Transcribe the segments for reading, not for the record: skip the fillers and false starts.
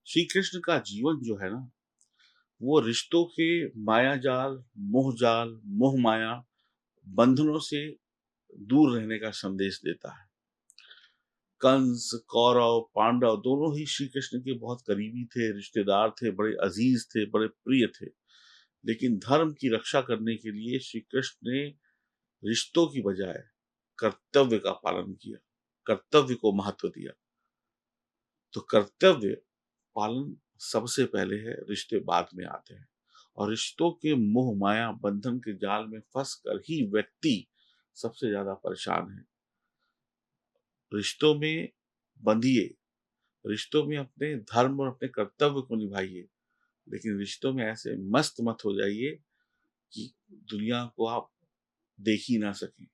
श्री कृष्ण का जीवन जो है ना, वो रिश्तों के मायाजाल, मोहजाल, मोह माया, बंधनों से दूर रहने का संदेश देता है। कंस, कौरव, पांडव दोनों ही श्री कृष्ण के बहुत करीबी थे, रिश्तेदार थे, बड़े अजीज थे, बड़े प्रिय थे। लेकिन धर्म की रक्षा करने के लिए श्री कृष्ण ने रिश्तों की बजाय कर्तव्य का पालन किया, कर्तव्य को महत्व दिया। तो कर्तव्य पालन सबसे पहले है, रिश्ते बाद में आते हैं। और रिश्तों के मोह माया बंधन के जाल में फंस कर ही व्यक्ति सबसे ज्यादा परेशान है। रिश्तों में बंधिए, रिश्तों में अपने धर्म और अपने कर्तव्य को निभाइए, लेकिन रिश्तों में ऐसे मस्त मत हो जाइए कि दुनिया को आप देख ही ना सकें।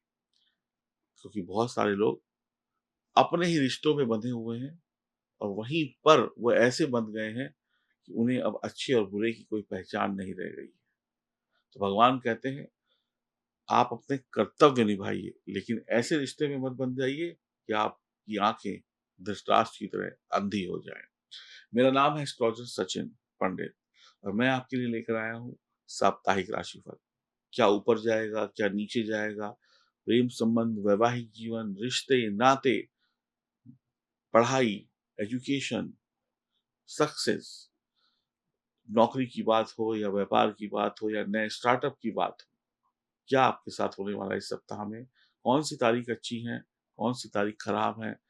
क्योंकि बहुत सारे लोग अपने ही रिश्तों में बंधे हुए हैं और वहीं पर वो ऐसे बंध गए हैं कि उन्हें अब अच्छे और बुरे की कोई पहचान नहीं रह गई है। तो भगवान कहते हैं, आप अपने कर्तव्य निभाइए, लेकिन ऐसे रिश्ते में मत बंध जाइए कि आपकी आंखें धृतराष्ट्र की तरह अंधी हो जाएं। मेरा नाम है एस्ट्रोलॉजर सचिन पंडित और मैं आपके लिए लेकर आया हूँ साप्ताहिक राशिफल। क्या ऊपर जाएगा, क्या नीचे जाएगा, प्रेम संबंध, वैवाहिक जीवन, रिश्ते नाते, पढ़ाई, एजुकेशन, सक्सेस, नौकरी की बात हो या व्यापार की बात हो या नए स्टार्टअप की बात हो, क्या आपके साथ होने वाला है इस सप्ताह में? कौन सी तारीख अच्छी है, कौन सी तारीख खराब है?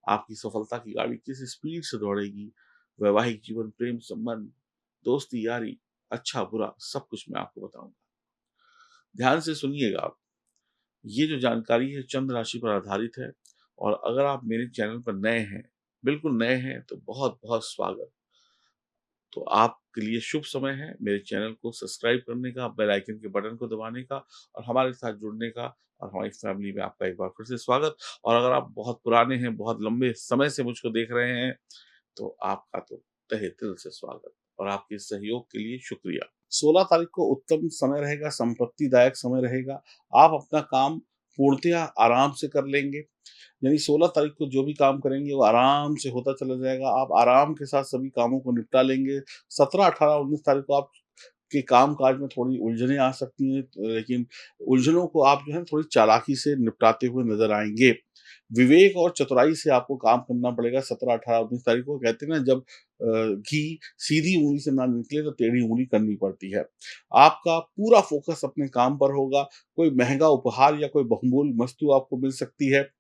आपकी सफलता की गाड़ी किस स्पीड से दौड़ेगी? वैवाहिक जीवन, प्रेम संबंध, दोस्ती यारी, अच्छा बुरा सब कुछ मैं आपको बताऊंगा। ध्यान से सुनिएगा आप। ये जो जानकारी है चंद्र राशि पर आधारित है और अगर आप मेरे चैनल पर नए हैं, बिल्कुल नए हैं, तो बहुत बहुत स्वागत। तो आपके लिए शुभ समय है मेरे चैनल को सब्सक्राइब करने का, बेल आइकन के बटन को दबाने का और हमारे साथ जुड़ने का। और हमारी फैमिली में आपका एक बार फिर से स्वागत। और अगर आप बहुत पुराने हैं, बहुत लंबे समय से मुझको देख रहे हैं, तो आपका तो तहे दिल से स्वागत और आपके सहयोग के लिए शुक्रिया। 16 तारीख को उत्तम समय रहेगा, संपत्तिदायक समय रहेगा। आप अपना काम पूर्णतया आराम से कर लेंगे। यानी 16 तारीख को जो भी काम करेंगे वो आराम से होता चला जाएगा। आप आराम के साथ सभी कामों को निपटा लेंगे। 17, 18, 19 तारीख को आप के काम-काज में थोड़ी उलझनें आ सकती हैं, लेकिन उलझनों को आप जो है थोड़ी चालाकी से निपटाते हुए नज़र आएँगे। विवेक और चतुराई से आपको काम करना पड़ेगा। 17, 18, 19 तारीख को कहते हैं ना, जब घी सीधी ऊँगली से ना निकले तो टेढ़ी ऊँगली करनी पड़ती है। आपका पूरा फ़ोकस अपने काम पर होगा। कोई महँगा उपहार या कोई बहुमूल्य वस्तु आपको मिल सकती है।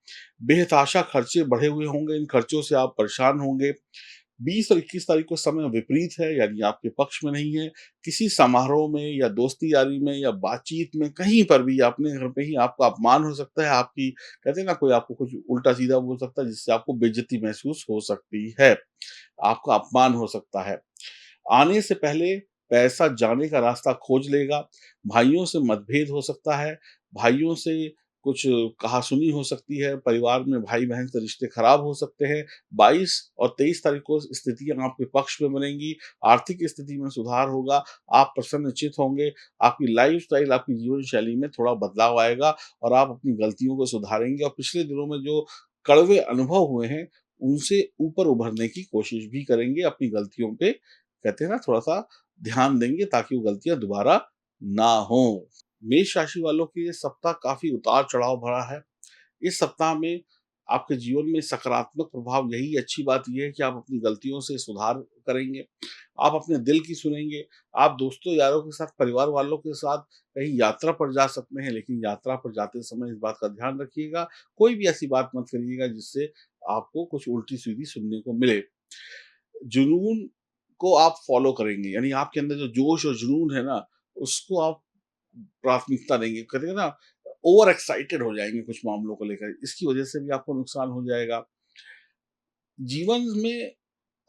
बेतहाशा खर्चे बढ़े हुए होंगे, इन खर्चों से आप परेशान होंगे। 20 और 21 तारीख को समय विपरीत है, यानी आपके पक्ष में नहीं है। किसी समारोह में या दोस्ती यारी में या बातचीत में कहीं पर भी अपने घर पे ही आपका अपमान हो सकता है। आपकी कहते हैं ना, कोई आपको कुछ उल्टा-सीधा बोल सकता है जिससे आपको बेइज्जती महसूस हो सकती है। आपका अपमान हो सकता है। आने से पहले पैसा जाने का रास्ता खोज लेगा। भाइयों से मतभेद हो सकता है। भाइयों से कुछ कहा-सुनी हो सकती है। परिवार में भाई-बहन से रिश्ते खराब हो सकते हैं। 22 और 23 तारीख को स्थितियाँ आपके पक्ष में बनेंगी। आर्थिक स्थिति में सुधार होगा। आप प्रसन्नचित्त होंगे। आपकी लाइफ़स्टाइल, आपकी जीवन शैली में थोड़ा बदलाव आएगा और आप अपनी गलतियों को सुधारेंगे और पिछले दिनों में जो कड़वे अनुभव हुए हैं, उनसे ऊपर उभरने की कोशिश भी करेंगे। अपनी गलतियों पे कहते हैं ना थोड़ा-सा ध्यान देंगे ताकि वो गलतियाँ दोबारा ना हों। मेष राशि वालों के लिए सप्ताह काफ़ी उतार-चढ़ाव भरा है। इस सप्ताह में आपके जीवन में सकारात्मक प्रभाव, यही अच्छी बात ये है कि आप अपनी गलतियों से सुधार करेंगे। आप अपने दिल की सुनेंगे। आप दोस्तों यारों के साथ, परिवार वालों के साथ कहीं यात्रा पर जा सकते हैं, लेकिन यात्रा पर जाते समय इस बात का ध्यान रखिएगा, कोई भी ऐसी बात मत करिएगा जिससे आपको कुछ उल्टी-सीधी सुनने को मिले। जुनून को आप फ़ॉलो करेंगे, यानी आपके अंदर जो जोश और जुनून है ना, उसको आप प्राथमिकता देंगे। कहते हैं ना, ओवर एक्साइटेड हो जाएँगे कुछ मामलों को लेकर, इसकी वजह से भी आपको नुकसान हो जाएगा। जीवन में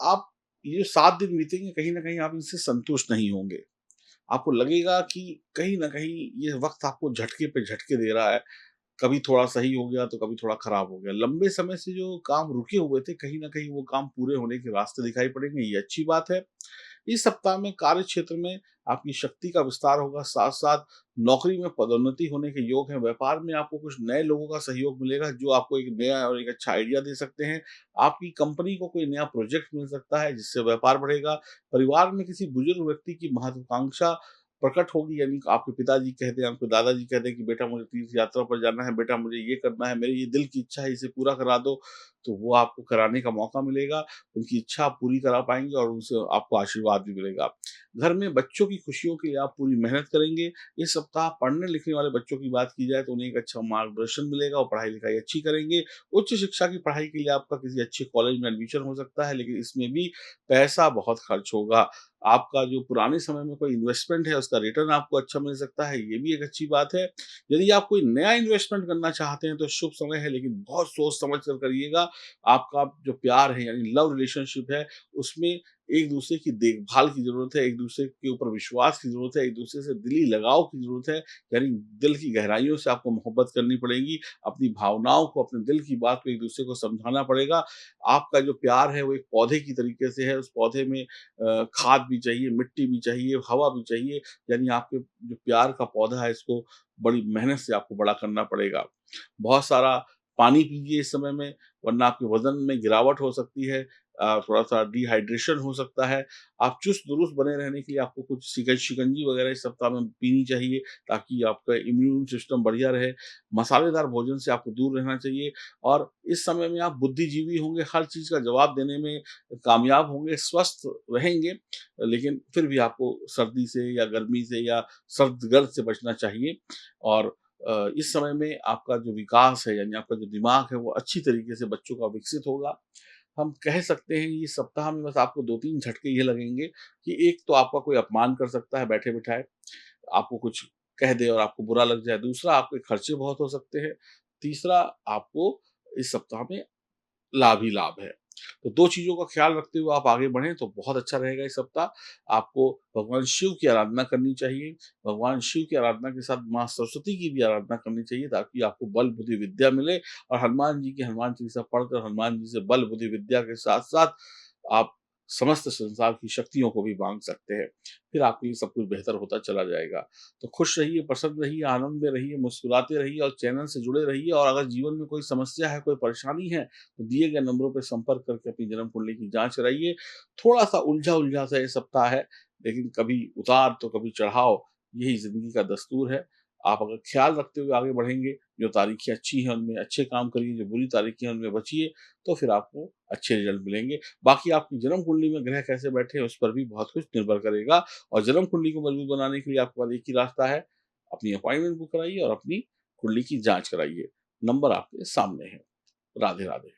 आप ये जो 7 दिन बीतेंगे, कहीं न कहीं आप इनसे संतुष्ट नहीं होंगे। आपको लगेगा कि कहीं न कहीं ये वक़्त आपको झटके पे झटके दे रहा है। कभी थोड़ा सही हो गया, तो कभी थोड़ा खराब हो गया। लंबे समय से जो काम रुके हुए थे, कहीं न कहीं वो काम पूरे होने के रास्ते दिखाई पड़ेंगे, ये अच्छी बात है। इस सप्ताह में कार्य क्षेत्र में आपकी शक्ति का विस्तार होगा, साथ-साथ नौकरी में पदोन्नति होने के योग हैं, व्यापार में आपको कुछ नए लोगों का सहयोग मिलेगा जो आपको एक नया और एक अच्छा आइडिया दे सकते हैं। आपकी कंपनी को कोई नया प्रोजेक्ट मिल सकता है जिससे व्यापार बढ़ेगा। परिवार में किसी बुजुर्ग व्यक्ति की महत्वाकांक्षा प्रकट होगी, यानी आपके पिताजी कह दें, आपके दादाजी कह दें कि बेटा मुझे तीर्थ यात्रा पर जाना है, बेटा मुझे ये करना है, मेरी ये दिल की इच्छा है, इसे पूरा करा दो, तो वो आपको कराने का मौका मिलेगा। उनकी इच्छा आप पूरी करा पाएँगे और उनसे आपको आशीर्वाद भी मिलेगा। घर में बच्चों की खुशियों के लिए आप पूरी मेहनत करेंगे। इस सप्ताह पढ़ने-लिखने वाले बच्चों की बात की जाए तो उन्हें एक अच्छा मार्गदर्शन मिलेगा और पढ़ाई-लिखाई अच्छी करेंगे। उच्च शिक्षा की पढ़ाई के लिए आपका किसी अच्छे कॉलेज में एडमिशन हो सकता है, लेकिन इसमें भी पैसा बहुत खर्च होगा। आपका जो पुराने समय में कोई इन्वेस्टमेंट है, उसका रिटर्न आपको अच्छा मिल सकता है, ये भी एक अच्छी बात है। यदि आप कोई नया इन्वेस्टमेंट करना चाहते हैं, तो शुभ समय है, लेकिन बहुत सोच समझ कर करिएगा। आपका जो प्यार है, यानी लव रिलेशनशिप है, उसमें एक-दूसरे की देखभाल की ज़रूरत है, एक-दूसरे के ऊपर विश्वास की ज़रूरत है, एक-दूसरे से दिली लगाव की ज़रूरत है, यानी दिल की गहराइयों से आपको मोहब्बत करनी पड़ेगी। अपनी भावनाओं को, अपने दिल की बात को एक-दूसरे को समझाना पड़ेगा। आपका जो प्यार है, वो एक पौधे की तरीके से है, उस पौधे में खाद भी चाहिए, मिट्टी भी चाहिए, हवा भी चाहिए, यानी आपके जो प्यार का पौधा है, इसको बड़ी मेहनत से आपको बड़ा करना पड़ेगा। बहुत सारा पानी पीजिए इस समय में, वरना आपके वज़न में गिरावट हो सकती है। थोड़ा-सा डिहाइड्रेशन हो सकता है। आप चुस्त-दुरुस्त बने रहने के लिए आपको कुछ शिकंजी वगैरह इस सप्ताह में पीनी चाहिए, ताकि आपका इम्यून सिस्टम बढ़िया रहे। मसालेदार भोजन से आपको दूर रहना चाहिए और इस समय में आप बुद्धिजीवी होंगे, हर चीज़ का जवाब देने में कामयाब होंगे, स्वस्थ रहेंगे, लेकिन फिर भी आपको सर्दी से या गर्मी से या सर्द-गर्द से बचना चाहिए और इस समय में आपका जो विकास है, यानी आपका जो दिमाग है, वो अच्छी तरीके से बच्चों का विकसित होगा। हम कह सकते हैं ये सप्ताह में बस आपको 2-3 झटके ये लगेंगे कि एक तो आपका कोई अपमान कर सकता है बैठे-बिठाए, आपको कुछ कह दे और आपको बुरा लग जाए। दूसरा, आपके खर्चे बहुत हो सकते हैं। तीसरा, आपको इस सप्ताह में लाभ ही लाभ है। तो 2 चीज़ों का ख़्याल रखते हुए आप आगे बढ़ें तो बहुत अच्छा रहेगा ये सप्ताह। आपको भगवान शिव की आराधना करनी चाहिए। भगवान शिव की आराधना के साथ माँ सरस्वती की भी आराधना करनी चाहिए, ताकि आपको बल, बुद्धि, विद्या मिले और हनुमान जी की हनुमान चालीसा पढ़कर हनुमान जी से बल, बुद्धि, विद्या के साथ-साथ आप समस्त संसार की शक्तियों को भी माँग सकते हैं। फिर आपके लिए सब कुछ बेहतर होता चला जाएगा। तो खुश रहिए, प्रसन्न रहिए, आनंद में रहिए, मुस्कुराते रहिए और चैनल से जुड़े रहिए और अगर जीवन में कोई समस्या है, कोई परेशानी है, तो दिए गए नंबरों पे संपर्क करके अपनी जन्म कुंडली की जाँच कराइए। थोड़ा-सा उलझा-उलझा सा ये सप्ताह है, लेकिन कभी उतार तो कभी चढ़ाव, यही ज़िंदगी का दस्तूर है। आप अगर ख़्याल रखते हुए आगे बढ़ेंगे, जो तारीखें अच्छी हैं उनमें अच्छे काम करिए, जो बुरी तारीखें हैं उनमें बचिए, तो फिर आपको अच्छे रिज़ल्ट मिलेंगे। बाकी आपकी जन्म कुंडली में ग्रह कैसे बैठे हैं, उस पर भी बहुत कुछ निर्भर करेगा और जन्म कुंडली को मजबूत बनाने के लिए आपके पास एक ही रास्ता है, अपनी अपॉइंटमेंट बुक कराइए और अपनी कुंडली की जाँच कराइए। नंबर आपके सामने है। राधे-राधे।